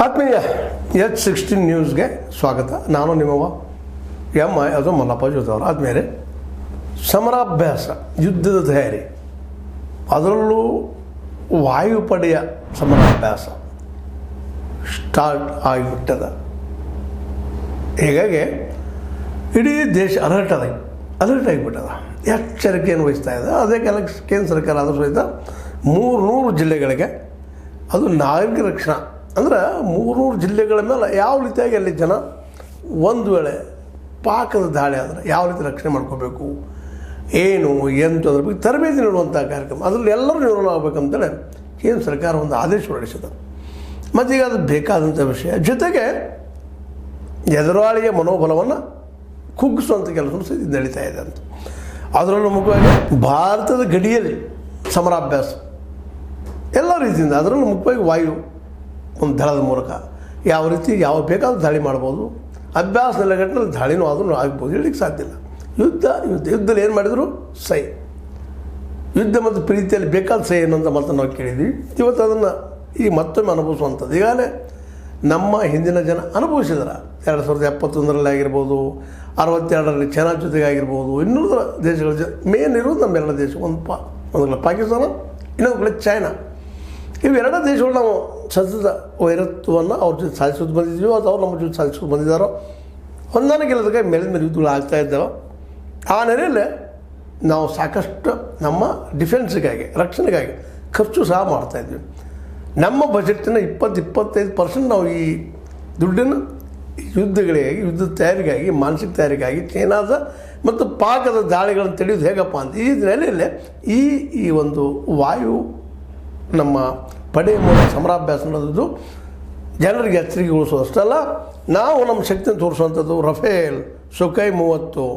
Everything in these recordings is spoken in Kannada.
ಆತ್ಮೀಯ H16 ನ್ಯೂಸ್ಗೆ ಸ್ವಾಗತ. ನಾನು ನಿಮ್ಮವ ಅದು ಮಲ್ಲಪ್ಪ ಜೋತವರು. ಆದಮೇಲೆ ಸಮರಾಭ್ಯಾಸ, ಯುದ್ಧದ ತಯಾರಿ, ಅದರಲ್ಲೂ ವಾಯುಪಡೆಯ ಸಮರಾಭ್ಯಾಸ ಸ್ಟಾರ್ಟ್ ಆಗಿಬಿಟ್ಟದ. ಹೀಗಾಗಿ ಇಡೀ ದೇಶ ಅಲರ್ಟ್ ಆಗಿಬಿಟ್ಟದ, ಎಚ್ಚರಿಕೆಯನ್ನು ವಹಿಸ್ತಾ ಇದೆ. ಅದೇ ಕೇಂದ್ರ ಸರ್ಕಾರ ಅದರ ಸಹಿತ 300 ಜಿಲ್ಲೆಗಳಿಗೆ ಅದು ನಾಗರಿಕ ರಕ್ಷಣಾ ಅಂದ್ರೆ 300 ಜಿಲ್ಲೆಗಳ ಮೇಲೆ ಯಾವ ರೀತಿಯಾಗಿ ಅಲ್ಲಿ ಜನ ಒಂದು ವೇಳೆ ಪಾಕದ ದಾಳಿ ಆದರೆ ಯಾವ ರೀತಿ ರಕ್ಷಣೆ ಮಾಡ್ಕೋಬೇಕು, ಏನು ಎಂಟು ಅದ್ರ ಬಗ್ಗೆ ತರಬೇತಿ ನೀಡುವಂಥ ಕಾರ್ಯಕ್ರಮ, ಅದರಲ್ಲಿ ಎಲ್ಲರೂ ಇನ್ವಾಲ್ವ್ ಆಗಬೇಕಂತೇಳಿ ಕೇಂದ್ರ ಸರ್ಕಾರ ಒಂದು ಆದೇಶ ಹೊರಡಿಸಿದೆ. ಮತ್ತು ಈಗ ಅದು ಬೇಕಾದಂಥ ವಿಷಯ. ಜೊತೆಗೆ ಎದುರಾಳಿಯ ಮನೋಬಲವನ್ನು ಕುಗ್ಗಿಸುವಂಥ ಕೆಲಸ ಸಹಿತ ನಡೀತಾ ಇದೆ ಅಂತ. ಅದರಲ್ಲೂ ಮುಖ್ಯವಾಗಿ ಭಾರತದ ಗಡಿಯಲ್ಲಿ ಸಮರಾಭ್ಯಾಸ ಎಲ್ಲ ರೀತಿಯಿಂದ, ಅದರಲ್ಲೂ ಮುಖ್ಯವಾಗಿ ವಾಯು ಒಂದು ದಳದ ಮೂಲಕ ಯಾವ ರೀತಿ ಯಾವ ಬೇಕಾದ್ರೂ ದಾಳಿ ಮಾಡ್ಬೋದು. ಅಭ್ಯಾಸ ನೆಲೆಗಟ್ಟಿನಲ್ಲಿ ದಾಳಿನೂ ಆದ್ರೂ ಆಗ್ಬೋದು, ಹೇಳಲಿಕ್ಕೆ ಸಾಧ್ಯ ಇಲ್ಲ. ಯುದ್ಧದಲ್ಲಿ ಏನು ಮಾಡಿದ್ರು ಸೈ, ಯುದ್ಧ ಮತ್ತು ಪ್ರೀತಿಯಲ್ಲಿ ಬೇಕಾದ ಸೈ ಅನ್ನೋಂಥ ಮಾತನ್ನು ನಾವು ಕೇಳಿದ್ವಿ. ಇವತ್ತು ಅದನ್ನು ಈಗ ಮತ್ತೊಮ್ಮೆ ಅನುಭವಿಸುವಂಥದ್ದು ಈಗಾಗಲೇ ನಮ್ಮ ಹಿಂದಿನ ಜನ ಅನುಭವಿಸಿದಾರೆ. 2071ರಲ್ಲಿ ಆಗಿರ್ಬೋದು, 62ರಲ್ಲಿ ಚೈನಾ ಜೊತೆಗೆ ಆಗಿರ್ಬೋದು, ಇನ್ನೂರ ದೇಶಗಳ ಮೇನ್ ಇರೋದು ನಮ್ಮೆರಡ ದೇಶ. ಒಂದು ಪಾಕಿಸ್ತಾನ, ಇನ್ನೊಂದು ಕಡೆ ಚೈನಾ. ಇವೆರಡು ದೇಶಗಳು ನಾವು ಸತತ ವೈರತ್ವವನ್ನು ಅವ್ರ ಜೊತೆ ಸಾಧಿಸೋದು ಬಂದಿದ್ದೀವೋ ಅಥವಾ ಅವ್ರು ನಮ್ಮ ಜೊತೆ ಸಾಧಿಸೋದು ಬಂದಿದ್ದಾರೋ, ಹೊಂದಾಣಿಕೆ ಇಲ್ಲದಕ್ಕೆ ಮೇಲಿನ ಮೇಲೆ ಯುದ್ಧಗಳು ಆಗ್ತಾ ಇದ್ದಾವೆ. ಆ ನೆಲೆಯಲ್ಲೇ ನಾವು ಸಾಕಷ್ಟು ನಮ್ಮ ಡಿಫೆನ್ಸಿಗಾಗಿ, ರಕ್ಷಣೆಗಾಗಿ ಖರ್ಚು ಸಹ ಮಾಡ್ತಾಯಿದ್ವಿ. ನಮ್ಮ ಬಜೆಟ್ಟಿನ 20-25% ನಾವು ಈ ದುಡ್ಡನ್ನು ಯುದ್ಧಗಳಿಗಾಗಿ, ಯುದ್ಧದ ತಯಾರಿಗಾಗಿ, ಮಾನಸಿಕ ತಯಾರಿಗಾಗಿ, ಚೈನಾದ ಮತ್ತು ಪಾಕದ ದಾಳಿಗಳನ್ನು ತಡೆಯೋದು ಹೇಗಪ್ಪ ಅಂತ ಈ ನೆಲೆಯಲ್ಲೇ ಈ ಒಂದು ವಾಯು ನಮ್ಮ ಪಡೆಯ ಮೂಲಕ ಸಮರಾಭ್ಯಾಸ ನಡೆದು ಜನರಿಗೆ ಎಚ್ಚರಿಕೆಗೊಳಿಸೋದಷ್ಟಲ್ಲ, ನಾವು ನಮ್ಮ ಶಕ್ತಿಯನ್ನು ತೋರಿಸುವಂಥದ್ದು Rafale, Sukhoi 30,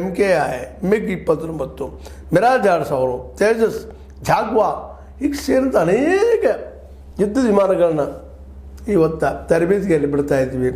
MKI, MiG-29, Mirage 2000, Tejas, Jaguar ಹೀಗೆ ಸೇರಿದಂಥ ಅನೇಕ ಯುದ್ಧ ವಿಮಾನಗಳನ್ನ ಇವತ್ತು ತರಬೇತಿಯಲ್ಲಿ ಬಿಡ್ತಾ ಇದ್ವಿ.